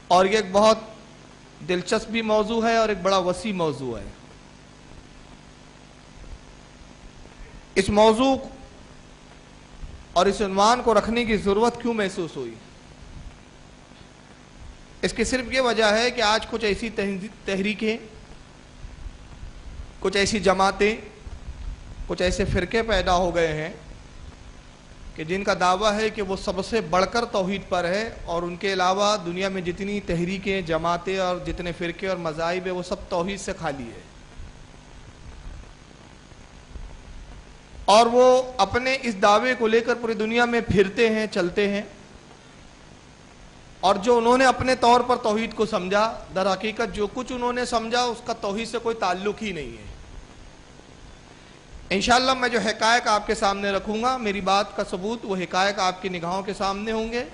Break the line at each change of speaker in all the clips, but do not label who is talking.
اور یہ ایک بہت دلچسپ بھی موضوع ہے اور ایک بڑا وسیع موضوع ہے۔ اس موضوع اور اس عنوان کو رکھنے کی ضرورت کیوں محسوس ہوئی؟ اس کی صرف یہ وجہ ہے کہ آج کچھ ایسی تحریکیں، کچھ ایسی جماعتیں، کچھ ایسے فرقے پیدا ہو گئے ہیں کہ جن کا دعویٰ ہے کہ وہ سب سے بڑھ کر توحید پر ہے، اور ان کے علاوہ دنیا میں جتنی تحریکیں، جماعتیں اور جتنے فرقے اور مذاہب ہیں وہ سب توحید سے خالی ہے، اور وہ اپنے اس دعوے کو لے کر پوری دنیا میں پھرتے ہیں، چلتے ہیں، اور جو انہوں نے اپنے طور پر توحید کو سمجھا، در حقیقت جو کچھ انہوں نے سمجھا اس کا توحید سے کوئی تعلق ہی نہیں ہے۔ انشاءاللہ میں جو حقائق آپ کے سامنے رکھوں گا، میری بات کا ثبوت وہ حقائق آپ کی نگاہوں کے سامنے ہوں گے،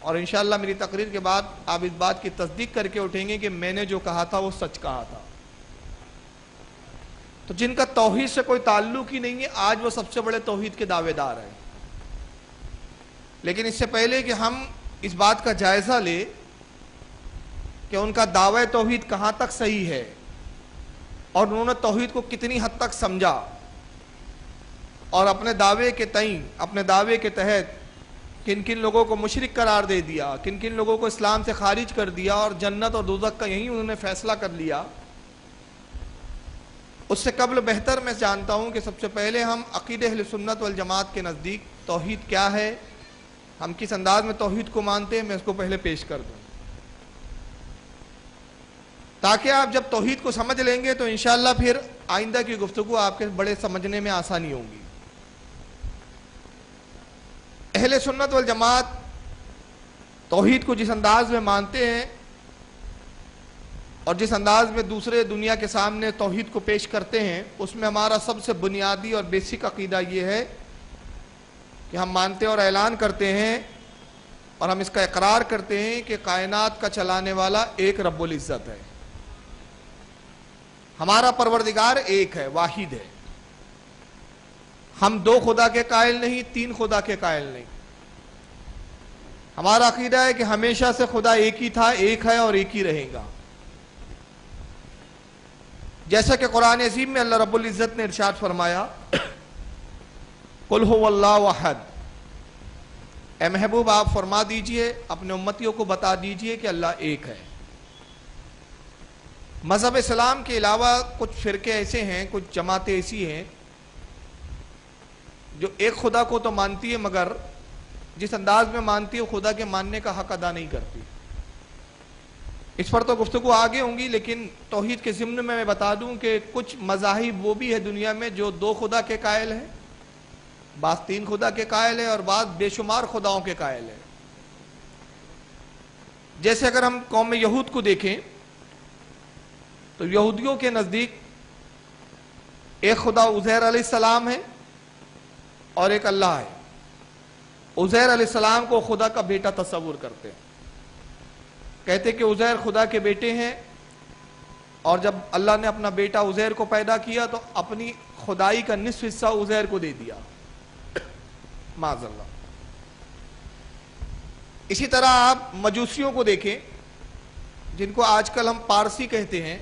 اور انشاءاللہ میری تقریر کے بعد آپ اس بات کی تصدیق کر کے اٹھیں گے کہ میں نے جو کہا تھا وہ سچ کہا تھا۔ تو جن کا توحید سے کوئی تعلق ہی نہیں ہے، آج وہ سب سے بڑے توحید کے دعوے دار ہیں۔ لیکن اس سے پہلے کہ ہم اس بات کا جائزہ لیں کہ ان کا دعوی توحید کہاں تک صحیح ہے اور انہوں نے توحید کو کتنی حد تک سمجھا، اور اپنے دعوے کے تئیں، اپنے دعوے کے تحت کن کن لوگوں کو مشرک قرار دے دیا، کن کن لوگوں کو اسلام سے خارج کر دیا، اور جنت اور دوزخ کا یہی انہوں نے فیصلہ کر لیا، اس سے قبل بہتر میں جانتا ہوں کہ سب سے پہلے ہم عقیدہ اہل سنت والجماعت کے نزدیک توحید کیا ہے، ہم کس انداز میں توحید کو مانتے ہیں، میں اس کو پہلے پیش کر دوں، تاکہ آپ جب توحید کو سمجھ لیں گے تو انشاءاللہ پھر آئندہ کی گفتگو آپ کے بڑے سمجھنے میں آسانی ہوگی۔ اہل سنت والجماعت توحید کو جس انداز میں مانتے ہیں اور جس انداز میں دوسرے دنیا کے سامنے توحید کو پیش کرتے ہیں، اس میں ہمارا سب سے بنیادی اور بیسک عقیدہ یہ ہے کہ ہم مانتے اور اعلان کرتے ہیں اور ہم اس کا اقرار کرتے ہیں کہ کائنات کا چلانے والا ایک رب العزت ہے، ہمارا پروردگار ایک ہے، واحد ہے، ہم دو خدا کے قائل نہیں، تین خدا کے قائل نہیں، ہمارا عقیدہ ہے کہ ہمیشہ سے خدا ایک ہی تھا، ایک ہے اور ایک ہی رہے گا، جیسا کہ قرآن عظیم میں اللہ رب العزت نے ارشاد فرمایا قل هو اللہ احد، اے محبوب آپ فرما دیجئے، اپنے امتیوں کو بتا دیجئے کہ اللہ ایک ہے۔ مذہب اسلام کے علاوہ کچھ فرقے ایسے ہیں، کچھ جماعتیں ایسی ہیں جو ایک خدا کو تو مانتی ہے، مگر جس انداز میں مانتی ہے خدا کے ماننے کا حق ادا نہیں کرتی۔ اس پر تو گفتگو آگے ہوں گی، لیکن توحید کے ضمن میں بتا دوں کہ کچھ مذاہب وہ بھی ہے دنیا میں جو دو خدا کے قائل ہیں، بعض تین خدا کے قائل ہے اور بعض بے شمار خداؤں کے قائل ہے۔ جیسے اگر ہم قوم یہود کو دیکھیں تو یہودیوں کے نزدیک ایک خدا عزیر علیہ السلام ہے اور ایک اللہ ہے۔ عزیر علیہ السلام کو خدا کا بیٹا تصور کرتے ہیں، کہتے کہ عزیر خدا کے بیٹے ہیں، اور جب اللہ نے اپنا بیٹا عزیر کو پیدا کیا تو اپنی خدائی کا نصف حصہ عزیر کو دے دیا، معاذ اللہ۔ اسی طرح آپ مجوسیوں کو دیکھیں، جن کو آج کل ہم پارسی کہتے ہیں،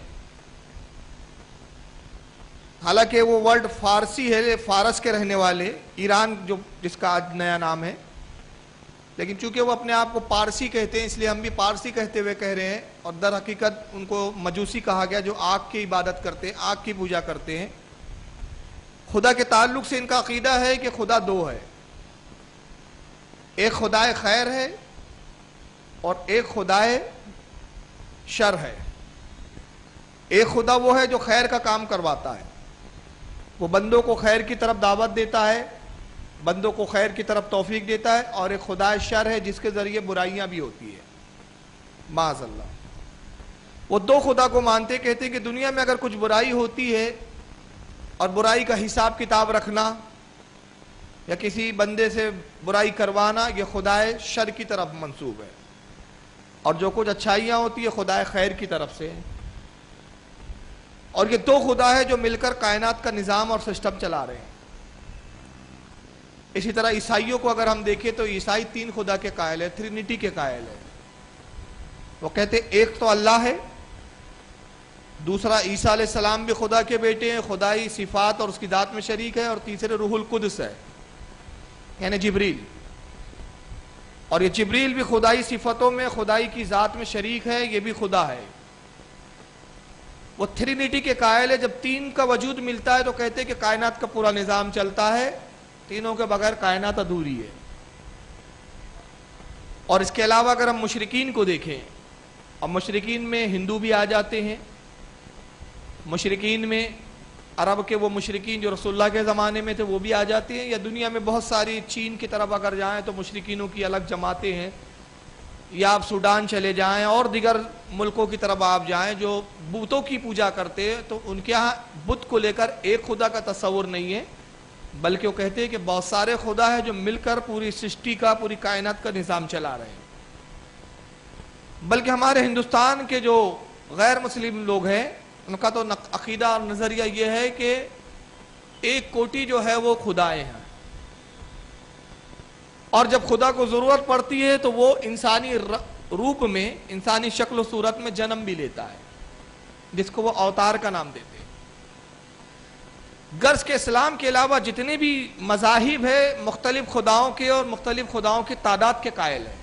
حالانکہ وہ ورڈ فارسی ہے، فارس کے رہنے والے، ایران جو جس کا آج نیا نام ہے، لیکن چونکہ وہ اپنے آپ کو پارسی کہتے ہیں اس لیے ہم بھی پارسی کہتے ہوئے کہہ رہے ہیں، اور در حقیقت ان کو مجوسی کہا گیا جو آگ کی عبادت کرتے ہیں، آگ کی پوجا کرتے ہیں۔ خدا کے تعلق سے ان کا عقیدہ ہے کہ خدا دو ہے، ایک خدائے خیر ہے اور ایک خدائے شر ہے۔ ایک خدا وہ ہے جو خیر کا کام کرواتا ہے، وہ بندوں کو خیر کی طرف دعوت دیتا ہے، بندوں کو خیر کی طرف توفیق دیتا ہے، اور ایک خدائے شر ہے جس کے ذریعے برائیاں بھی ہوتی ہیں، معاذ اللہ۔ وہ دو خدا کو مانتے، کہتے ہیں کہ دنیا میں اگر کچھ برائی ہوتی ہے اور برائی کا حساب کتاب رکھنا یا کسی بندے سے برائی کروانا، یہ خدائے شر کی طرف منسوب ہے، اور جو کچھ اچھائیاں ہوتی ہے خدائے خیر کی طرف سے، اور یہ دو خدا ہے جو مل کر کائنات کا نظام اور سسٹم چلا رہے ہیں۔ اسی طرح عیسائیوں کو اگر ہم دیکھیں تو عیسائی تین خدا کے قائل ہے، ٹرینٹی کے قائل ہے، وہ کہتے ایک تو اللہ ہے، دوسرا عیسیٰ علیہ السلام بھی خدا کے بیٹے ہیں، خدائی صفات اور اس کی ذات میں شریک ہے، اور تیسرے روح القدس ہے یعنی جبریل، اور یہ جبریل بھی خدائی صفتوں میں خدائی کی ذات میں شریک ہے، یہ بھی خدا ہے۔ وہ ٹرینیٹی کے قائل ہے۔ جب تین کا وجود ملتا ہے تو کہتے ہیں کہ کائنات کا پورا نظام چلتا ہے، تینوں کے بغیر کائنات ادھوری ہے۔ اور اس کے علاوہ اگر ہم مشرکین کو دیکھیں، اور مشرکین میں ہندو بھی آ جاتے ہیں، مشرکین میں عرب کے وہ مشرکین جو رسول اللہ کے زمانے میں تھے وہ بھی آ جاتے ہیں، یا دنیا میں بہت ساری چین کی طرف اگر جائیں تو مشرکینوں کی الگ جماعتیں ہیں، یا آپ سوڈان چلے جائیں اور دیگر ملکوں کی طرف آپ جائیں جو بتوں کی پوجا کرتے ہیں، تو ان کے ہاں بت کو لے کر ایک خدا کا تصور نہیں ہے، بلکہ وہ کہتے ہیں کہ بہت سارے خدا ہیں جو مل کر پوری سرشٹی کا، پوری کائنات کا نظام چلا رہے ہیں۔ بلکہ ہمارے ہندوستان کے جو غیر مسلم لوگ ہیں ان کا تو عقیدہ اور نظریہ یہ ہے کہ ایک کوٹی جو ہے وہ خدائے ہیں، اور جب خدا کو ضرورت پڑتی ہے تو وہ انسانی روپ میں، انسانی شکل و صورت میں جنم بھی لیتا ہے، جس کو وہ اوتار کا نام دیتے ہیں۔ غرض کے اسلام کے علاوہ جتنے بھی مذاہب ہیں مختلف خداؤں کے اور مختلف خداؤں کی تعداد کے قائل ہیں،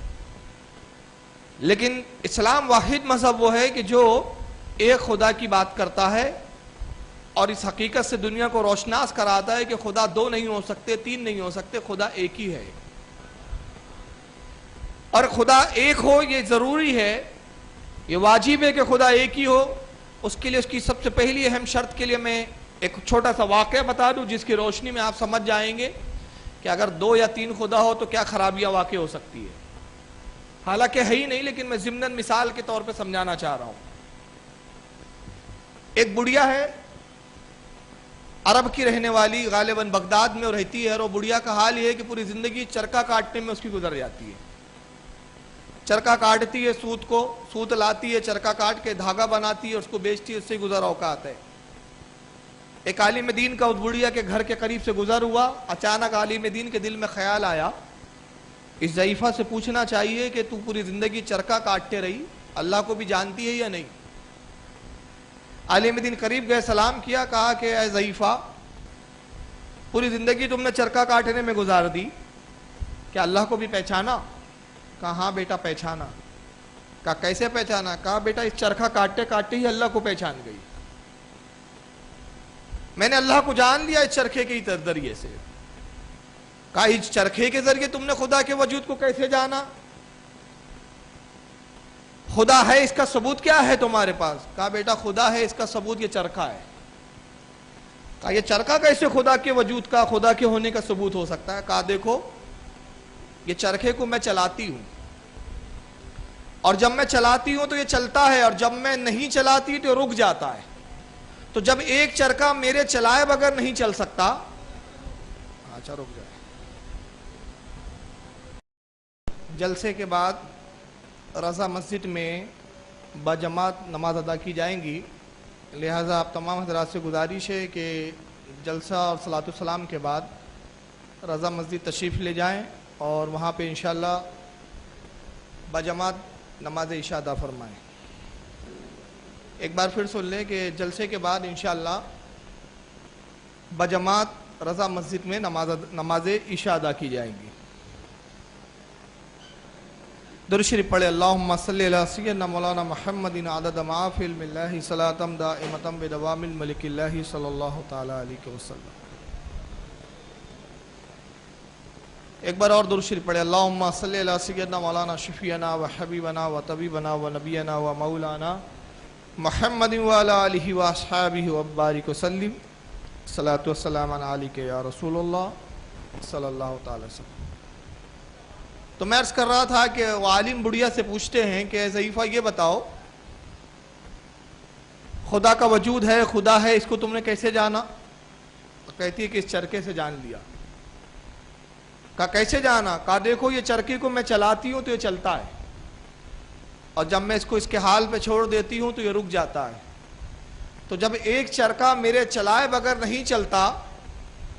لیکن اسلام واحد مذہب وہ ہے کہ جو ایک خدا کی بات کرتا ہے اور اس حقیقت سے دنیا کو روشناس کراتا ہے کہ خدا دو نہیں ہو سکتے، تین نہیں ہو سکتے، خدا ایک ہی ہے، اور خدا ایک ہو یہ ضروری ہے، یہ واجب ہے کہ خدا ایک ہی ہو۔ اس کے لیے اس کی سب سے پہلی اہم شرط کے لیے میں ایک چھوٹا سا واقعہ بتا دوں جس کی روشنی میں آپ سمجھ جائیں گے کہ اگر دو یا تین خدا ہو تو کیا خرابیاں واقع ہو سکتی ہے، حالانکہ ہے ہی نہیں، لیکن میں ضمناً مثال کے طور پہ سمجھانا چاہ رہا ہوں۔ ایک بڑھیا ہے عرب کی رہنے والی، غالباً بغداد میں رہتی ہے، اور وہ بڑھیا کا حال یہ ہے کہ پوری زندگی چرکا کاٹنے میں اس کی گزر جاتی ہے۔ چرکا کاٹتی ہے، سوت لاتی ہے، چرکا کاٹ کے دھاگا بناتی ہے، اس کو بیچتی ہے، اس سے گزر اوقات ہے۔ ایک عالم دین کا اس بڑھیا کے گھر کے قریب سے گزر ہوا، اچانک عالم دین کے دل میں خیال آیا اس ضعیفہ سے پوچھنا چاہیے کہ تو پوری زندگی چرکا کاٹتے رہی، اللہ کو بھی جانتی ہے یا نہیں؟ عالم دین قریب گئے، سلام کیا، کہا کہ اے ضعیفہ، پوری زندگی تم نے چرکا کاٹنے میں گزار دی، کیا اللہ کو بھی پہچانا؟ کہا ہاں بیٹا پہچانا۔ کہا کیسے پہچانا؟ کہا بیٹا اس چرکا کاٹتے کاٹتے ہی اللہ کو پہچان گئی، میں نے اللہ کو جان لیا اس چرخے کے ذریعے سے۔ کہا اس چرخے کے ذریعے تم نے خدا کے وجود کو کیسے جانا؟ خدا ہے اس کا ثبوت کیا ہے تمہارے پاس؟ کہا بیٹا خدا ہے اس کا ثبوت یہ چرخا ہے۔ کہا یہ چرخا کیسے خدا کے وجود کا، خدا کے ہونے کا ثبوت ہو سکتا ہے؟ کہا دیکھو یہ چرخے کو میں چلاتی ہوں، اور جب میں چلاتی ہوں تو یہ چلتا ہے، اور جب میں نہیں چلاتی تو یہ رک جاتا ہے، تو جب ایک چرخا میرے چلائے بغیر نہیں چل سکتا، اچھا رک جائے۔ جلسے کے بعد رضا مسجد میں باجماعت نماز ادا کی جائیں گی، لہٰذا آپ تمام حضرات سے گزارش ہے کہ جلسہ اور صلاۃ السلام کے بعد رضا مسجد تشریف لے جائیں، اور وہاں پہ انشاءاللہ باجماعت نماز عشاء ادا فرمائیں۔ ایک بار پھر سن لیں کہ جلسے کے بعد انشاءاللہ باجماعت رضا مسجد میں نماز عشاء ادا کی جائیں گی۔ درود شریف پڑھے، اللہم صلی علی سیدنا مولانا محمد عدد ما فی علم اللہ صلاۃ دائمۃ بدوام الملک اللہ صلی اللہ تعالی علیہ وسلم۔ ایک بار اور درود شریف پڑھے، اللہم صلی علی سیدنا مولانا شفیعنا و حبیبنا و طبیبنا و نبینا و مولانا محمد وعلی آلہ و اصحابہ و بارک وسلم، صلاۃ والسلام علیک یا رسول اللہ صلی اللہ تعالی وسلم۔ تو میں عرض کر رہا تھا کہ وہ عالم بڑھیا سے پوچھتے ہیں کہ اے ضعیفہ یہ بتاؤ خدا کا وجود ہے، خدا ہے، اس کو تم نے کیسے جانا؟ کہتی ہے کہ اس چرخے سے جان لیا۔ کہا کیسے جانا؟ کہا دیکھو یہ چرخے کو میں چلاتی ہوں تو یہ چلتا ہے، اور جب میں اس کو اس کے حال پہ چھوڑ دیتی ہوں تو یہ رک جاتا ہے، تو جب ایک چرخہ میرے چلائے بغیر نہیں چلتا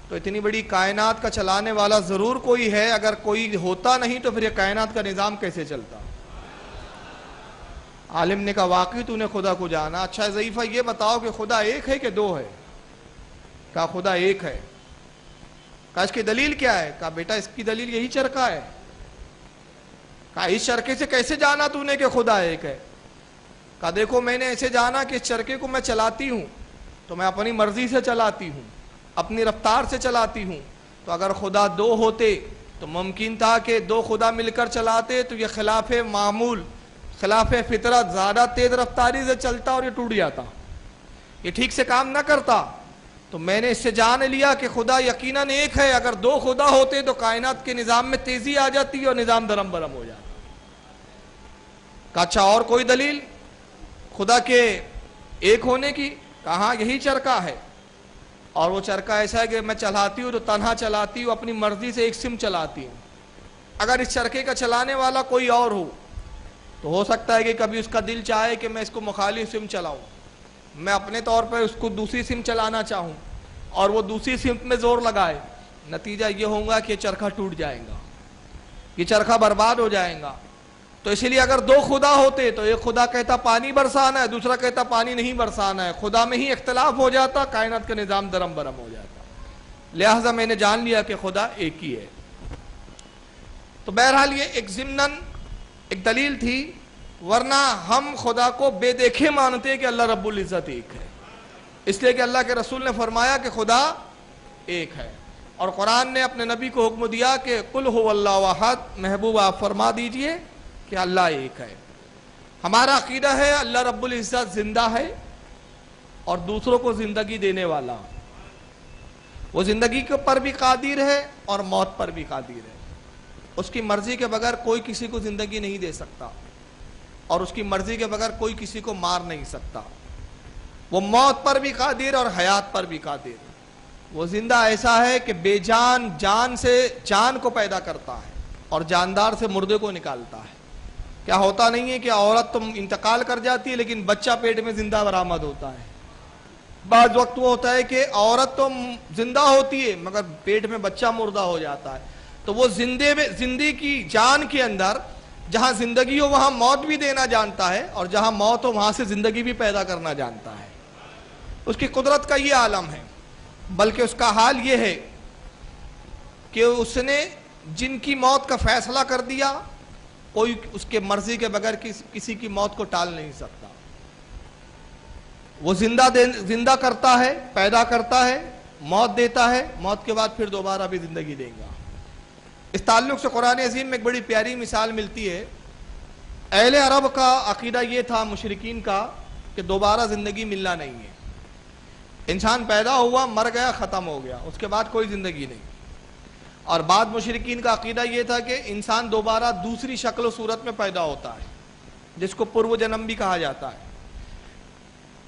تو اتنی بڑی کائنات کا چلانے والا ضرور کوئی ہے، اگر کوئی ہوتا نہیں تو پھر یہ کائنات کا نظام کیسے چلتا؟ عالم نے کہا واقعی تو نے خدا کو جانا، اچھا ضعیفہ یہ بتاؤ کہ خدا ایک ہے کہ دو ہے؟ کہا خدا ایک ہے۔ کہا اس کی دلیل کیا ہے؟ کہا بیٹا اس کی دلیل یہی چرخہ ہے۔ کہا اس چرخے سے کیسے جانا تو نے کہ خدا ایک ہے؟ کہا دیکھو میں نے ایسے جانا کہ اس چرخے کو میں چلاتی ہوں تو میں اپنی مرضی سے چلاتی ہوں، اپنی رفتار سے چلاتی ہوں، تو اگر خدا دو ہوتے تو ممکن تھا کہ دو خدا مل کر چلاتے تو یہ خلاف معمول، خلاف فطرت زیادہ تیز رفتاری سے چلتا اور یہ ٹوٹ جاتا، یہ ٹھیک سے کام نہ کرتا۔ تو میں نے اس سے جان لیا کہ خدا یقیناً ایک ہے، اگر دو خدا ہوتے تو کائنات کے نظام میں تیزی آ جاتی اور نظام درم برم ہو جاتا۔ کہا اچھا اور کوئی دلیل خدا کے ایک ہونے کی؟ کہاں یہی چرخہ ہے، اور وہ چرخہ ایسا ہے کہ میں چلاتی ہوں تو تنہا چلاتی ہوں، اپنی مرضی سے ایک سم چلاتی ہوں۔ اگر اس چرخے کا چلانے والا کوئی اور ہو تو ہو سکتا ہے کہ کبھی اس کا دل چاہے کہ میں اس کو مخالف سم چلاؤں، میں اپنے طور پر اس کو دوسری سم چلانا چاہوں اور وہ دوسری سمت میں زور لگائے، نتیجہ یہ ہوگا کہ یہ چرخہ ٹوٹ جائے گا، یہ چرخہ برباد ہو جائے گا۔ تو اسی لیے اگر دو خدا ہوتے تو ایک خدا کہتا پانی برسانا ہے، دوسرا کہتا پانی نہیں برسانا ہے، خدا میں ہی اختلاف ہو جاتا، کائنات کا نظام درم برم ہو جاتا۔ لہذا میں نے جان لیا کہ خدا ایک ہی ہے۔ تو بہرحال یہ ایک ضمناً ایک دلیل تھی، ورنہ ہم خدا کو بے دیکھے مانتے کہ اللہ رب العزت ایک ہے، اس لیے کہ اللہ کے رسول نے فرمایا کہ خدا ایک ہے، اور قرآن نے اپنے نبی کو حکم دیا کہ قل هو اللہ احد، محبوب آپ فرما دیجئے کہ اللہ ایک ہے۔ ہمارا عقیدہ ہے اللہ رب العزت زندہ ہے اور دوسروں کو زندگی دینے والا، وہ زندگی کے پر بھی قادر ہے اور موت پر بھی قادر ہے، اس کی مرضی کے بغیر کوئی کسی کو زندگی نہیں دے سکتا اور اس کی مرضی کے بغیر کوئی کسی کو مار نہیں سکتا، وہ موت پر بھی قادر اور حیات پر بھی قادر، وہ زندہ ایسا ہے کہ بے جان جان سے جان کو پیدا کرتا ہے اور جاندار سے مردے کو نکالتا ہے۔ کیا ہوتا نہیں ہے کہ عورت تو انتقال کر جاتی ہے لیکن بچہ پیٹ میں زندہ برآمد ہوتا ہے، بعض وقت وہ ہوتا ہے کہ عورت تو زندہ ہوتی ہے مگر پیٹ میں بچہ مردہ ہو جاتا ہے، تو وہ زندگی کی جان کے اندر جہاں زندگی ہو وہاں موت بھی دینا جانتا ہے اور جہاں موت ہو وہاں سے زندگی بھی پیدا کرنا جانتا ہے، اس کی قدرت کا یہ عالم ہے۔ بلکہ اس کا حال یہ ہے کہ اس نے جن کی موت کا فیصلہ کر دیا کوئی اس کے مرضی کے بغیر کسی کی موت کو ٹال نہیں سکتا، وہ زندہ کرتا ہے، پیدا کرتا ہے، موت دیتا ہے، موت کے بعد پھر دوبارہ بھی زندگی دے گا۔ اس تعلق سے قرآن عظیم میں ایک بڑی پیاری مثال ملتی ہے۔ اہل عرب کا عقیدہ یہ تھا، مشرکین کا، کہ دوبارہ زندگی ملنا نہیں ہے، انسان پیدا ہوا مر گیا ختم ہو گیا، اس کے بعد کوئی زندگی نہیں۔ اور بعد مشرکین کا عقیدہ یہ تھا کہ انسان دوبارہ دوسری شکل و صورت میں پیدا ہوتا ہے جس کو پرو جنم بھی کہا جاتا ہے،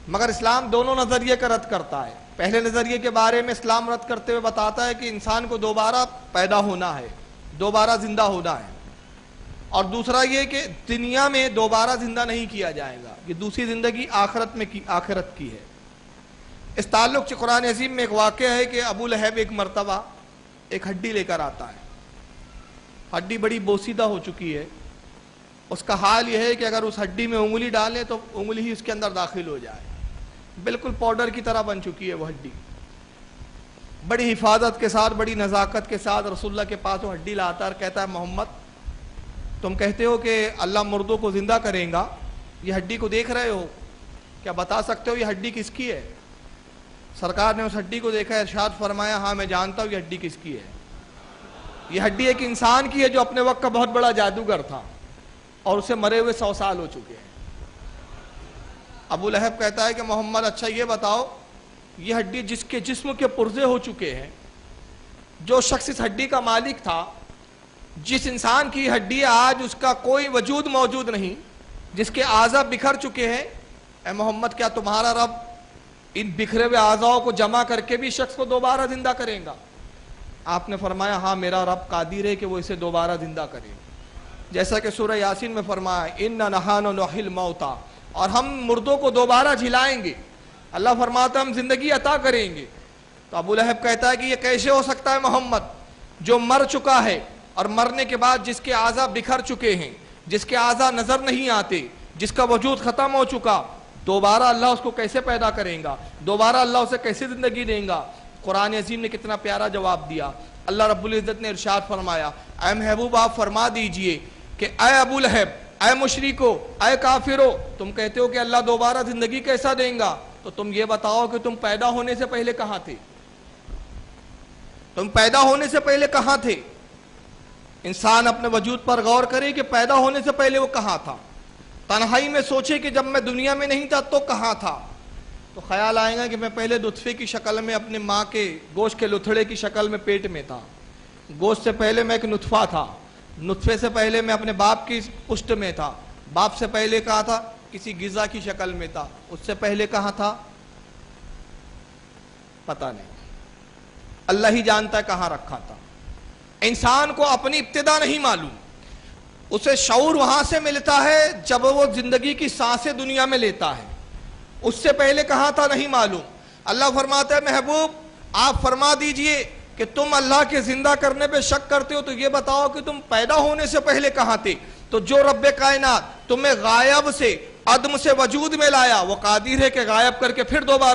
مگر اسلام دونوں نظریے کا رد کرتا ہے۔ پہلے نظریے کے بارے میں اسلام رد کرتے ہوئے بتاتا ہے کہ انسان کو دوبارہ پیدا ہونا ہے، دوبارہ زندہ ہونا ہے، اور دوسرا یہ کہ دنیا میں دوبارہ زندہ نہیں کیا جائے گا، یہ دوسری زندگی آخرت کی ہے۔ اس تعلق سے قرآن عظیم میں ایک واقعہ ہے کہ ابو لہب ایک مرتبہ ایک ہڈی لے کر آتا ہے، ہڈی بڑی بوسیدہ ہو چکی ہے، اس کا حال یہ ہے کہ اگر اس ہڈی میں انگلی ڈالیں تو انگلی ہی اس کے اندر داخل ہو جائے، بالکل پاؤڈر کی طرح بن چکی ہے وہ ہڈی۔ بڑی حفاظت کے ساتھ، بڑی نزاکت کے ساتھ رسول اللہ کے پاس وہ ہڈی لاتا ہے اور کہتا ہے محمد تم کہتے ہو کہ اللہ مردوں کو زندہ کرے گا، یہ ہڈی کو دیکھ رہے ہو، کیا بتا سکتے ہو یہ ہڈی کس کی ہے؟ سرکار نے اس ہڈی کو دیکھا، ارشاد فرمایا ہاں میں جانتا ہوں یہ ہڈی کس کی ہے، یہ ہڈی ایک انسان کی ہے جو اپنے وقت کا بہت بڑا جادوگر تھا اور اسے مرے ہوئے 100 سال ہو چکے ہیں۔ ابو لہب کہتا ہے کہ محمد اچھا یہ بتاؤ، یہ ہڈی جس کے جسم کے پرزے ہو چکے ہیں، جو شخص اس ہڈی کا مالک تھا، جس انسان کی ہڈی آج اس کا کوئی وجود موجود نہیں، جس کے اعضاء بکھر چکے ہیں، اے محمد کیا تمہارا رب ان بکھرے ہوئے اعضاء کو جمع کر کے بھی شخص کو دوبارہ زندہ کرے گا؟ آپ نے فرمایا ہاں میرا رب قادر ہے کہ وہ اسے دوبارہ زندہ کرے، جیسا کہ سورہ یاسین میں فرمایا اِنَّا نَحْنُ نُحْيِي الْمَوْتَى، اور ہم مردوں کو دوبارہ جھلائیں گے، اللہ فرماتا ہے ہم زندگی عطا کریں گے۔ تو ابو لہب کہتا ہے کہ یہ کیسے ہو سکتا ہے محمد، جو مر چکا ہے اور مرنے کے بعد جس کے اعضاء بکھر چکے ہیں، جس کے اعضاء نظر نہیں آتے، جس کا وجود ختم ہو چکا، دوبارہ اللہ اس کو کیسے پیدا کریں گا؟ دوبارہ اللہ اسے کیسے زندگی دیں گا؟ قرآن عظیم نے کتنا پیارا جواب دیا۔ اللہ رب العزت نے ارشاد فرمایا، اے محبوب آپ فرما دیجئے کہ اے ابو لہب، اے مشرکو، اے کافرو، تم کہتے ہو کہ اللہ دوبارہ زندگی کیسا دیں گا، تو تم یہ بتاؤ کہ تم پیدا ہونے سے پہلے کہاں تھے؟ تم پیدا ہونے سے پہلے کہاں تھے؟ انسان اپنے وجود پر غور کرے کہ پیدا ہونے سے پہلے وہ کہاں تھا، تنہائی میں سوچے کہ جب میں دنیا میں نہیں تھا تو کہاں تھا، تو خیال آئے گا کہ میں پہلے نطفے کی شکل میں اپنے ماں کے گوشت کے لتھڑے کی شکل میں پیٹ میں تھا، گوشت سے پہلے میں ایک نطفہ تھا، نطفے سے پہلے میں اپنے باپ کی پشت میں تھا، باپ سے پہلے کہاں تھا؟ کسی غذا کی شکل میں تھا، اس سے پہلے کہاں تھا؟ پتہ نہیں، اللہ ہی جانتا ہے کہاں رکھا تھا۔ انسان کو اپنی ابتدا نہیں معلوم، اسے شعور وہاں سے ملتا ہے جب وہ زندگی کی سانسیں دنیا میں لیتا ہے، اس سے پہلے کہاں تھا نہیں معلوم۔ اللہ فرماتا ہے محبوب آپ فرما دیجئے کہ تم اللہ کے زندہ کرنے پہ شک کرتے ہو تو یہ بتاؤ کہ تم پیدا ہونے سے پہلے کہاں تھے؟ تو جو رب کائنات تمہیں غائب سے عدم سے وجود میں لایا وہ قادر ہے کہ غائب کر کے پھر دوبارہ